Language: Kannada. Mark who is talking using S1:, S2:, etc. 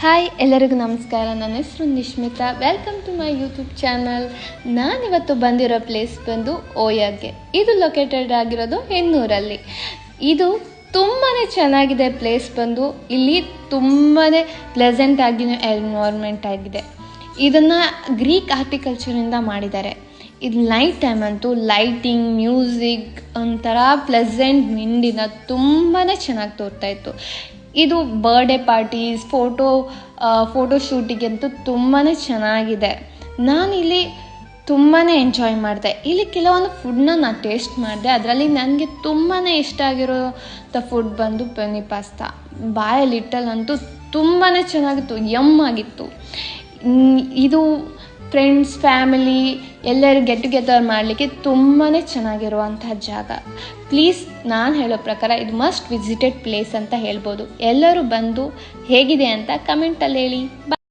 S1: ಹಾಯ್, ಎಲ್ಲರಿಗೂ ನಮಸ್ಕಾರ. ನನ್ನ ಹೆಸರು Nishmitha. Welcome to my YouTube channel. ನಾನಿವತ್ತು ಬಂದಿರೋ ಪ್ಲೇಸ್ ಬಂದು ಓಯಾಗೆ. ಇದು ಲೊಕೇಟೆಡ್ ಆಗಿರೋದು ಹೆನ್ನೂರಲ್ಲಿ. ಇದು ತುಂಬಾ ಚೆನ್ನಾಗಿದೆ ಪ್ಲೇಸ್ ಬಂದು. ಇಲ್ಲಿ ತುಂಬಾ ಪ್ಲೆಸೆಂಟ್ ಆಗಿನ ಎನ್ವೈರ್ಮೆಂಟ್ ಆಗಿದೆ. ಇದನ್ನು ಗ್ರೀಕ್ ಆರ್ಟಿಕಲ್ಚರಿಂದ ಮಾಡಿದ್ದಾರೆ. ಇದು ನೈಟ್ ಟೈಮ್ ಅಂತೂ ಲೈಟಿಂಗ್, ಮ್ಯೂಸಿಕ್ ಒಂಥರ ಪ್ಲೆಸೆಂಟ್ ಮಿಂಡಿನ ತುಂಬಾ ಚೆನ್ನಾಗಿ ತೋರ್ತಾಯಿತ್ತು. ಇದು ಬರ್ಡೇ ಪಾರ್ಟೀಸ್, ಫೋಟೋಶೂಟಿಗಂತೂ ತುಂಬಾ ಚೆನ್ನಾಗಿದೆ. ನಾನಿಲ್ಲಿ ತುಂಬಾ ಎಂಜಾಯ್ ಮಾಡಿದೆ. ಇಲ್ಲಿ ಕೆಲವೊಂದು ಫುಡ್ನ ನಾನು ಟೇಸ್ಟ್ ಮಾಡಿದೆ. ಅದರಲ್ಲಿ ನನಗೆ ತುಂಬಾ ಇಷ್ಟ ಆಗಿರೋಂಥ ಫುಡ್ ಬಂದು ಪೆನಿ ಪಾಸ್ತಾ. ಬಾಯಲ್ಲಿಟ್ಟಲ್ಲಂತೂ ತುಂಬಾ ಚೆನ್ನಾಗಿತ್ತು, ಯಮ್ ಆಗಿತ್ತು. ಇದು ಫ್ರೆಂಡ್ಸ್, ಫ್ಯಾಮಿಲಿ ಎಲ್ಲರೂ ಗೆಟ್ ಟುಗೆದರ್ ಮಾಡಲಿಕ್ಕೆ ತುಂಬಾ ಚೆನ್ನಾಗಿರುವಂತಹ ಜಾಗ. ಪ್ಲೀಸ್, ನಾನು ಹೇಳೋ ಪ್ರಕಾರ ಇದು ಮಸ್ಟ್ ವಿಸಿಟೆಡ್ ಪ್ಲೇಸ್ ಅಂತ ಹೇಳ್ಬೋದು. ಎಲ್ಲರೂ ಬಂದು ಹೇಗಿದೆ ಅಂತ ಕಮೆಂಟಲ್ಲಿ ಹೇಳಿ.